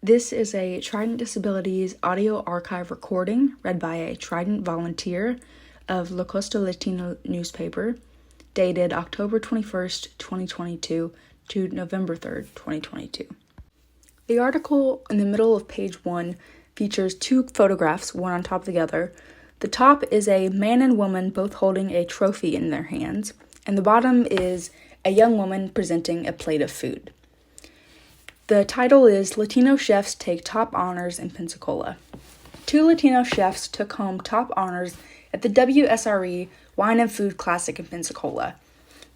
This is a Trident Disabilities audio archive recording read by a Trident volunteer of La Costa Latina newspaper, dated October 21st, 2022 to November 3rd, 2022. The article in the middle of page 1 features two photographs, one on top of the other. The top is a man and woman both holding a trophy in their hands, and the bottom is a young woman presenting a plate of food. The title is Latino Chefs Take Top Honors in Pensacola. Two Latino chefs took home top honors at the WSRE Wine and Food Classic in Pensacola.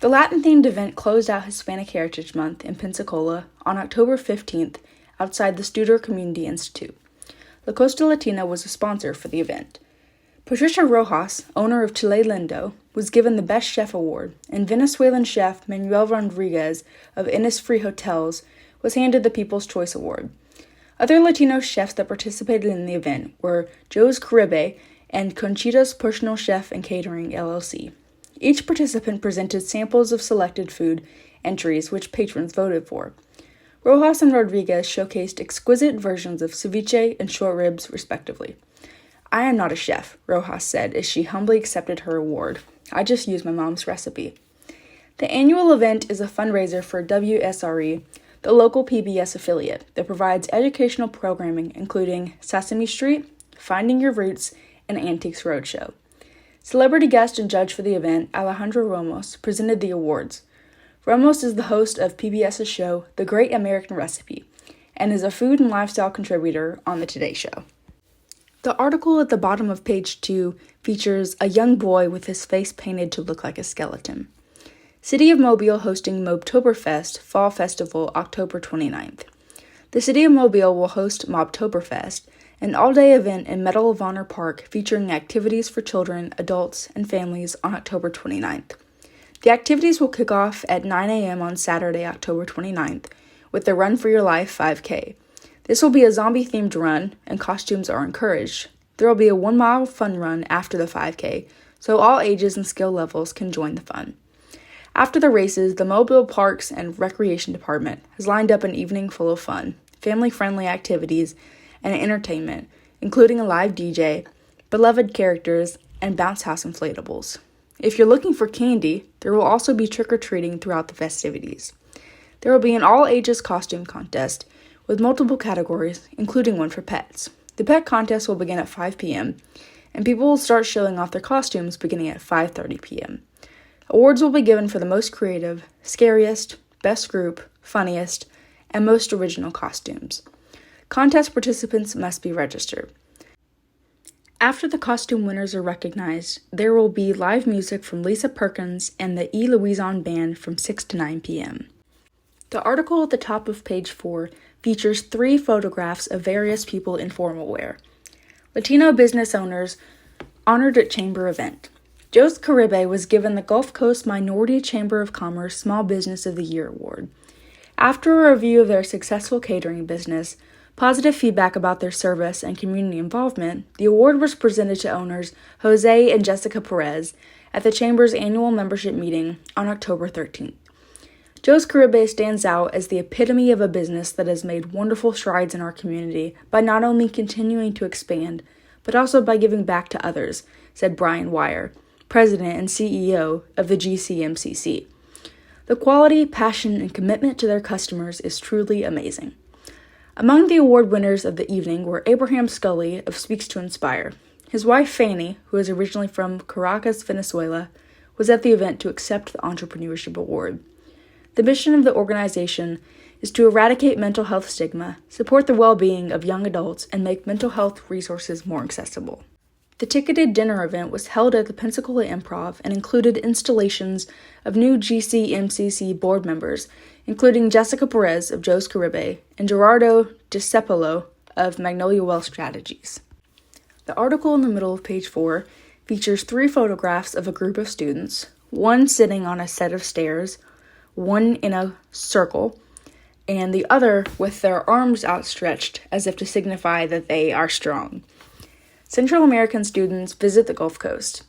The Latin-themed event closed out Hispanic Heritage Month in Pensacola on October 15th outside the Studer Community Institute. La Costa Latina was a sponsor for the event. Patricia Rojas, owner of Chile Lindo, was given the Best Chef Award, and Venezuelan chef Manuel Rodriguez of Innisfree Hotels was handed the People's Choice Award. Other Latino chefs that participated in the event were Joe's Caribe and Conchita's Personal Chef and Catering, LLC. Each participant presented samples of selected food entries which patrons voted for. Rojas and Rodriguez showcased exquisite versions of ceviche and short ribs, respectively. "I am not a chef," Rojas said as she humbly accepted her award. "I just use my mom's recipe." The annual event is a fundraiser for WSRE, the local PBS affiliate that provides educational programming including Sesame Street, Finding Your Roots, and Antiques Roadshow. Celebrity guest and judge for the event, Alejandro Ramos, presented the awards. Ramos is the host of PBS's show, The Great American Recipe, and is a food and lifestyle contributor on The Today Show. The article at the bottom of page 2 features a young boy with his face painted to look like a skeleton. City of Mobile hosting Mobtoberfest Fall Festival October 29th. The City of Mobile will host Mobtoberfest, an all-day event in Medal of Honor Park featuring activities for children, adults, and families on October 29th. The activities will kick off at 9 a.m. on Saturday, October 29th, with the Run for Your Life 5K. This will be a zombie-themed run, and costumes are encouraged. There will be a 1-mile fun run after the 5K, so all ages and skill levels can join the fun. After the races, the Mobile Parks and Recreation Department has lined up an evening full of fun, family-friendly activities, and entertainment, including a live DJ, beloved characters, and bounce house inflatables. If you're looking for candy, there will also be trick-or-treating throughout the festivities. There will be an all-ages costume contest with multiple categories, including one for pets. The pet contest will begin at 5 p.m., and people will start showing off their costumes beginning at 5:30 p.m. Awards will be given for the most creative, scariest, best group, funniest, and most original costumes. Contest participants must be registered. After the costume winners are recognized, there will be live music from Lisa Perkins and the E. Louison Band from 6 to 9 p.m. The article at the top of page 4 features 3 photographs of various people in formal wear. Latino business owners honored at chamber event. Joe's Caribe was given the Gulf Coast Minority Chamber of Commerce Small Business of the Year Award. After a review of their successful catering business, positive feedback about their service, and community involvement, the award was presented to owners Jose and Jessica Perez at the Chamber's annual membership meeting on October 13th. Joe's Caribe stands out as the epitome of a business that has made wonderful strides in our community by not only continuing to expand, but also by giving back to others, said Brian Wire, President and CEO of the GCMCC. The quality, passion, and commitment to their customers is truly amazing. Among the award winners of the evening were Abraham Scully of Speaks to Inspire. His wife Fanny, who is originally from Caracas, Venezuela, was at the event to accept the Entrepreneurship Award. The mission of the organization is to eradicate mental health stigma, support the well-being of young adults, and make mental health resources more accessible. The ticketed dinner event was held at the Pensacola Improv and included installations of new GCMCC board members, including Jessica Perez of Joe's Caribe and Gerardo DiCepolo of Magnolia Wealth Strategies. The article in the middle of page 4 features 3 photographs of a group of students, one sitting on a set of stairs, one in a circle, and the other with their arms outstretched as if to signify that they are strong. Central American students visit the Gulf Coast.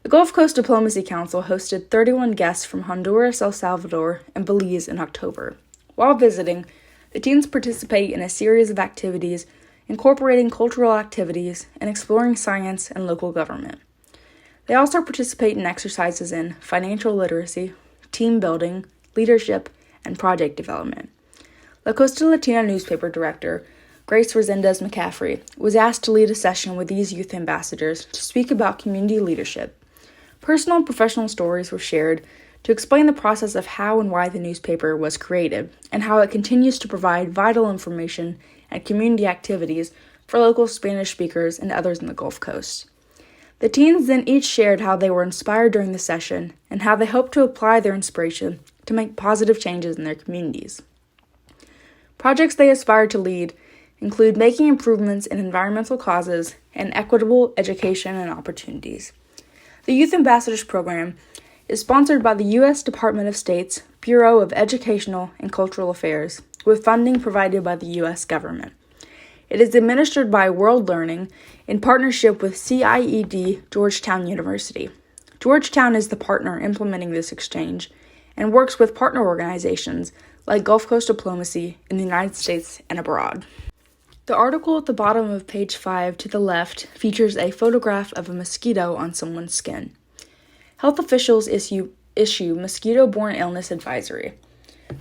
The Gulf Coast Diplomacy Council hosted 31 guests from Honduras, El Salvador, and Belize in October. While visiting, The teens participate in a series of activities incorporating cultural activities and exploring science and local government. They also participate in exercises in financial literacy, team building, leadership, and project development. La Costa Latina newspaper director, Grace Resendez McCaffrey, was asked to lead a session with these youth ambassadors to speak about community leadership. Personal and professional stories were shared to explain the process of how and why the newspaper was created, and how it continues to provide vital information and community activities for local Spanish speakers and others in the Gulf Coast. The teens then each shared how they were inspired during the session and how they hope to apply their inspiration to make positive changes in their communities. Projects they aspire to lead include making improvements in environmental causes and equitable education and opportunities. The Youth Ambassadors Program is sponsored by the U.S. Department of State's Bureau of Educational and Cultural Affairs, with funding provided by the U.S. government. It is administered by World Learning in partnership with CIED Georgetown University. Georgetown is the partner implementing this exchange and works with partner organizations like Gulf Coast Diplomacy in the United States and abroad. The article at the bottom of page 5 to the left features a photograph of a mosquito on someone's skin. Health officials issue mosquito-borne illness advisory.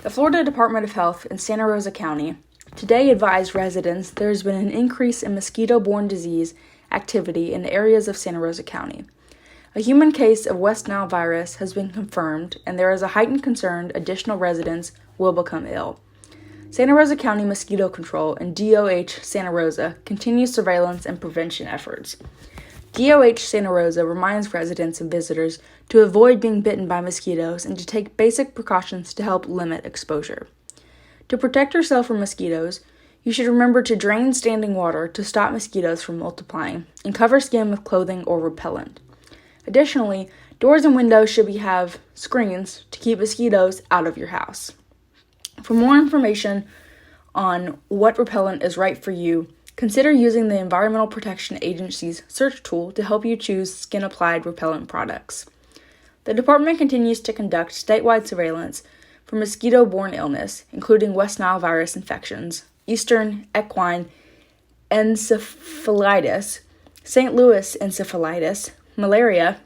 The Florida Department of Health in Santa Rosa County today advised residents there has been an increase in mosquito-borne disease activity in areas of Santa Rosa County. A human case of West Nile virus has been confirmed, and there is a heightened concern additional residents will become ill. Santa Rosa County Mosquito Control and DOH Santa Rosa continue surveillance and prevention efforts. DOH Santa Rosa reminds residents and visitors to avoid being bitten by mosquitoes and to take basic precautions to help limit exposure. To protect yourself from mosquitoes, you should remember to drain standing water to stop mosquitoes from multiplying and cover skin with clothing or repellent. Additionally, doors and windows should have screens to keep mosquitoes out of your house. For more information on what repellent is right for you, consider using the Environmental Protection Agency's search tool to help you choose skin-applied repellent products. The department continues to conduct statewide surveillance for mosquito-borne illness, including West Nile virus infections, Eastern equine encephalitis, St. Louis encephalitis, malaria,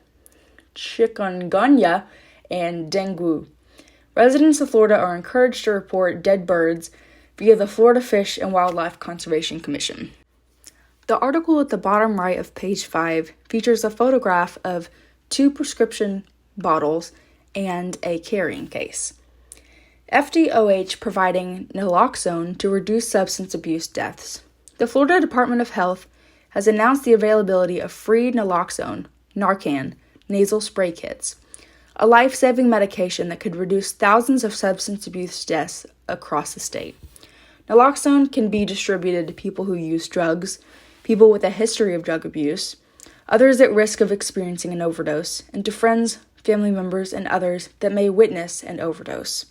chikungunya, and dengue. Residents of Florida are encouraged to report dead birds via the Florida Fish and Wildlife Conservation Commission. The article at the bottom right of page 5 features a photograph of 2 prescription bottles and a carrying case. FDOH providing naloxone to reduce substance abuse deaths. The Florida Department of Health has announced the availability of free naloxone, Narcan, nasal spray kits, a life-saving medication that could reduce thousands of substance abuse deaths across the state. Naloxone can be distributed to people who use drugs, people with a history of drug abuse, others at risk of experiencing an overdose, and to friends, family members, and others that may witness an overdose.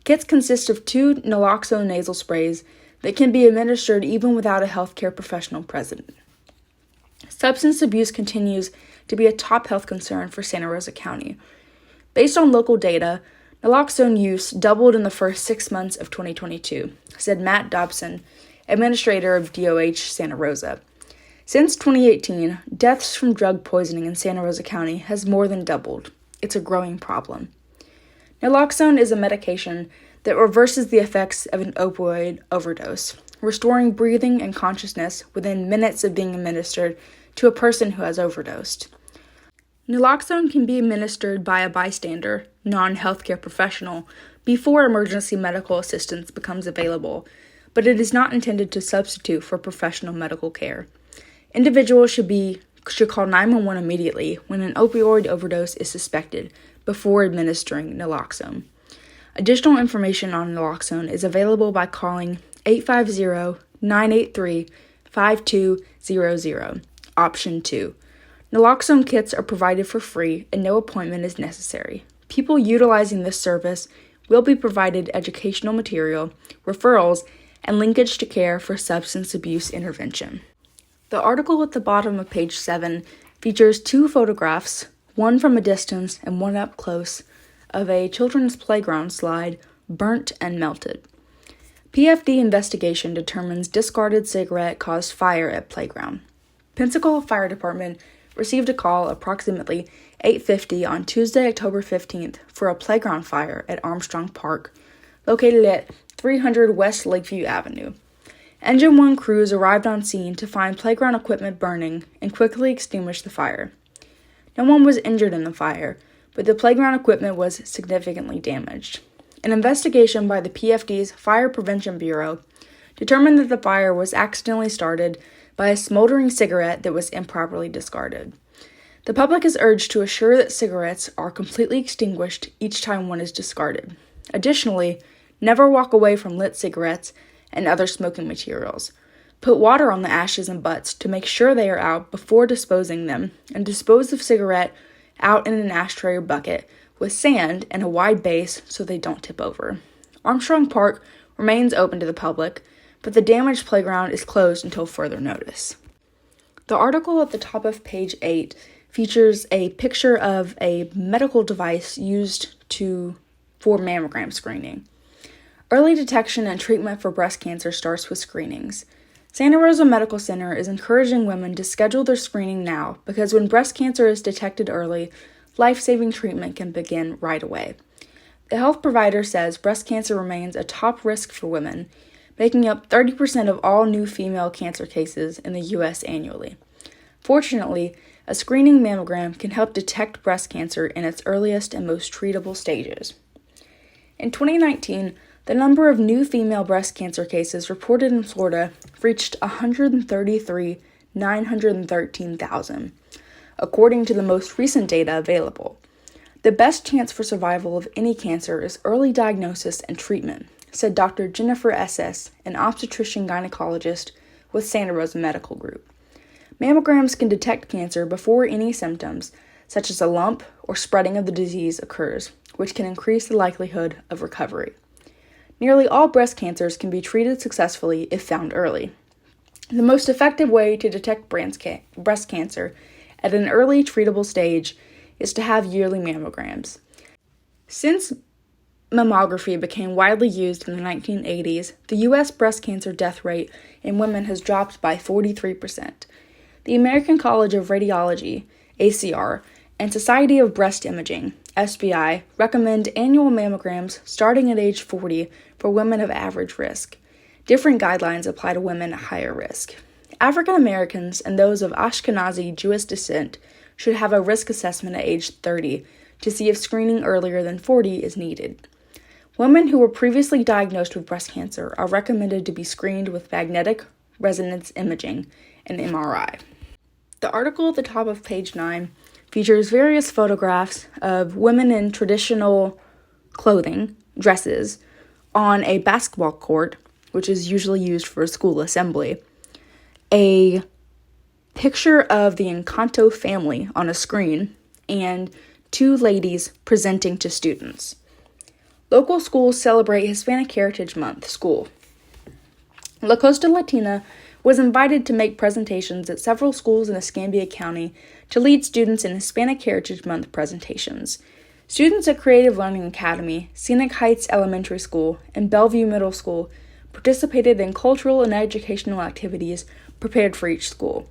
Kits consist of 2 naloxone nasal sprays that can be administered even without a healthcare professional present. Substance abuse continues to be a top health concern for Santa Rosa County. Based on local data, naloxone use doubled in the first 6 months of 2022, said Matt Dobson, administrator of DOH Santa Rosa. Since 2018, deaths from drug poisoning in Santa Rosa County has more than doubled. It's a growing problem. Naloxone is a medication that reverses the effects of an opioid overdose, restoring breathing and consciousness within minutes of being administered to a person who has overdosed. Naloxone can be administered by a bystander, non-healthcare professional, before emergency medical assistance becomes available, but it is not intended to substitute for professional medical care. Individuals should call 911 immediately when an opioid overdose is suspected before administering naloxone. Additional information on naloxone is available by calling 850-983-5200, option 2. Naloxone kits are provided for free and no appointment is necessary. People utilizing this service will be provided educational material, referrals, and linkage to care for substance abuse intervention. The article at the bottom of page 7 features 2 photographs, one from a distance and one up close, of a children's playground slide burnt and melted. PFD investigation determines discarded cigarette caused fire at playground. Pensacola Fire Department received a call approximately 8:50 on Tuesday, October 15th for a playground fire at Armstrong Park, located at 300 West Lakeview Avenue. Engine 1 crews arrived on scene to find playground equipment burning and quickly extinguished the fire. No one was injured in the fire, but the playground equipment was significantly damaged. An investigation by the PFD's Fire Prevention Bureau determined that the fire was accidentally started by a smoldering cigarette that was improperly discarded. The public is urged to assure that cigarettes are completely extinguished each time one is discarded. Additionally, never walk away from lit cigarettes and other smoking materials. Put water on the ashes and butts to make sure they are out before disposing them, and dispose of cigarette out in an ashtray or bucket with sand and a wide base so they don't tip over. Armstrong Park remains open to the public, but the damaged playground is closed until further notice. The article at the top of page 8 features a picture of a medical device used for mammogram screening. Early detection and treatment for breast cancer starts with screenings. Santa Rosa Medical Center is encouraging women to schedule their screening now because when breast cancer is detected early, life-saving treatment can begin right away. The health provider says breast cancer remains a top risk for women, making up 30% of all new female cancer cases in the U.S. annually. Fortunately, a screening mammogram can help detect breast cancer in its earliest and most treatable stages. In 2019, the number of new female breast cancer cases reported in Florida reached 133,913,000, according to the most recent data available. The best chance for survival of any cancer is early diagnosis and treatment, said Dr. Jennifer Esses, an obstetrician-gynecologist with Santa Rosa Medical Group. Mammograms can detect cancer before any symptoms, such as a lump or spreading of the disease, occurs, which can increase the likelihood of recovery. Nearly all breast cancers can be treated successfully if found early. The most effective way to detect breast cancer at an early treatable stage is to have yearly mammograms. Since mammography became widely used in the 1980s, the U.S. breast cancer death rate in women has dropped by 43%. The American College of Radiology, ACR, and Society of Breast Imaging, SBI, recommend annual mammograms starting at age 40 for women of average risk. Different guidelines apply to women at higher risk. African Americans and those of Ashkenazi Jewish descent should have a risk assessment at age 30 to see if screening earlier than 40 is needed. Women who were previously diagnosed with breast cancer are recommended to be screened with magnetic resonance imaging and MRI. The article at the top of page 9 features various photographs of women in traditional clothing, dresses, on a basketball court, which is usually used for a school assembly, a picture of the Encanto family on a screen, and two ladies presenting to students. Local schools celebrate Hispanic Heritage Month school. La Costa Latina was invited to make presentations at several schools in Escambia County to lead students in Hispanic Heritage Month presentations. Students at Creative Learning Academy, Scenic Heights Elementary School, and Bellevue Middle School participated in cultural and educational activities prepared for each school.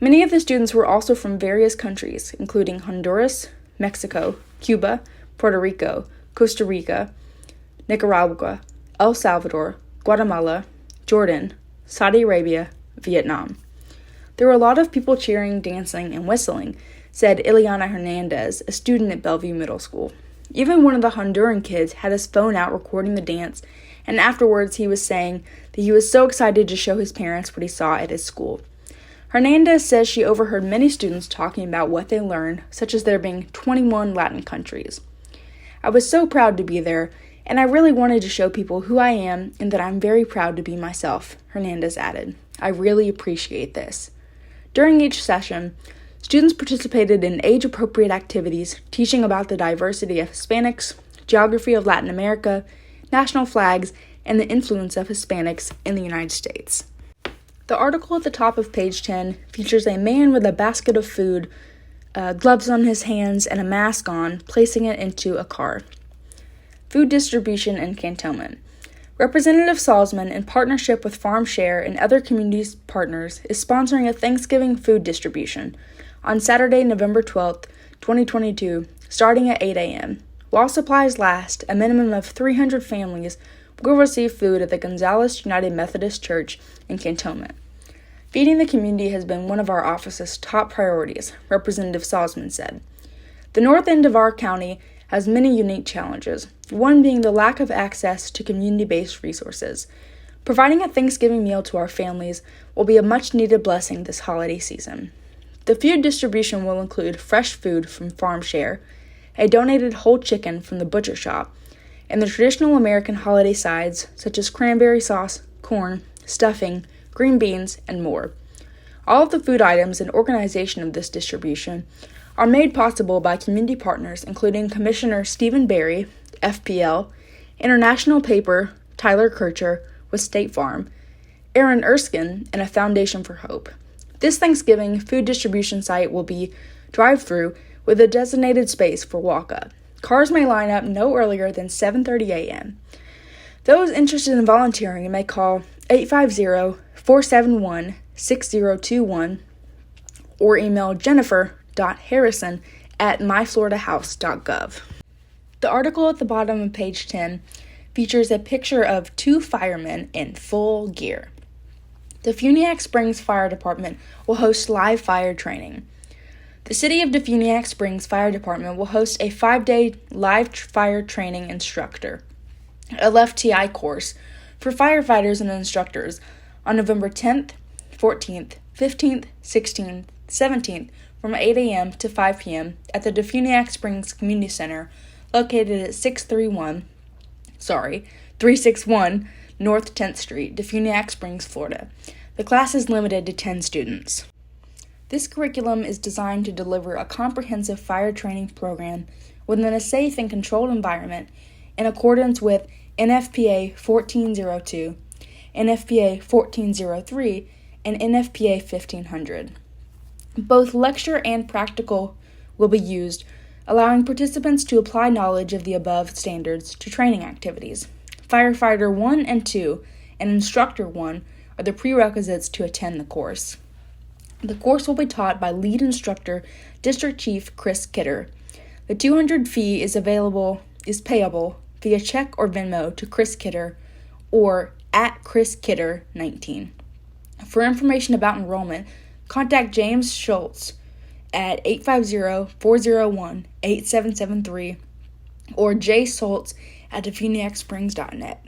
Many of the students were also from various countries, including Honduras, Mexico, Cuba, Puerto Rico, Costa Rica, Nicaragua, El Salvador, Guatemala, Jordan, Saudi Arabia, Vietnam. There were a lot of people cheering, dancing, and whistling, said Ileana Hernandez, a student at Bellevue Middle School. Even one of the Honduran kids had his phone out recording the dance, and afterwards he was saying that he was so excited to show his parents what he saw at his school. Hernandez says she overheard many students talking about what they learned, such as there being 21 Latin countries. I was so proud to be there, and I really wanted to show people who I am and that I'm very proud to be myself, Hernandez added. I really appreciate this. During each session, students participated in age-appropriate activities teaching about the diversity of Hispanics, geography of Latin America, national flags, and the influence of Hispanics in the United States. The article at the top of page 10 features a man with a basket of food, gloves on his hands, and a mask on, placing it into a car. Food distribution and cantonment. Representative Salzman, in partnership with Farm Share and other community partners, is sponsoring a Thanksgiving food distribution on Saturday, November 12th, 2022, starting at 8 a.m. While supplies last, a minimum of 300 families will receive food at the Gonzales United Methodist Church in Cantonment. Feeding the community has been one of our office's top priorities, Representative Salzman said. The north end of our county has many unique challenges, one being the lack of access to community-based resources. Providing a Thanksgiving meal to our families will be a much-needed blessing this holiday season. The food distribution will include fresh food from Farm Share, a donated whole chicken from the butcher shop, and the traditional American holiday sides such as cranberry sauce, corn, stuffing, green beans, and more. All of the food items and organization of this distribution are made possible by community partners including Commissioner Stephen Barry, FPL, International Paper, Tyler Kircher with State Farm, Aaron Erskine, and a Foundation for Hope. This Thanksgiving food distribution site will be drive-through with a designated space for walk-up. Cars may line up no earlier than 7:30 a.m. Those interested in volunteering may call 850-471-6021 or email jennifer.harrison@myfloridahouse.gov. The article at the bottom of page 10 features a picture of two firemen in full gear. The Defuniak Springs Fire Department will host live fire training. The City of Defuniak Springs Fire Department will host a 5-day live fire training instructor, LFTI course, for firefighters and instructors on November 10th, 14th, 15th, 16th, 17th from 8 a.m. to 5 p.m. at the Defuniak Springs Community Center located at 361 North 10th Street, Defuniak Springs, Florida. The class is limited to 10 students. This curriculum is designed to deliver a comprehensive fire training program within a safe and controlled environment in accordance with NFPA 1402, NFPA 1403, and NFPA 1500. Both lecture and practical will be used, allowing participants to apply knowledge of the above standards to training activities. Firefighter 1 and 2 and Instructor 1 are the prerequisites to attend the course. The course will be taught by lead instructor, District Chief Chris Kidder. The $200 fee is payable via check or Venmo to Chris Kidder or at Chris Kidder 19. For information about enrollment, contact James Schultz at 850-401-8773 or jschultz@defuniaksprings.net.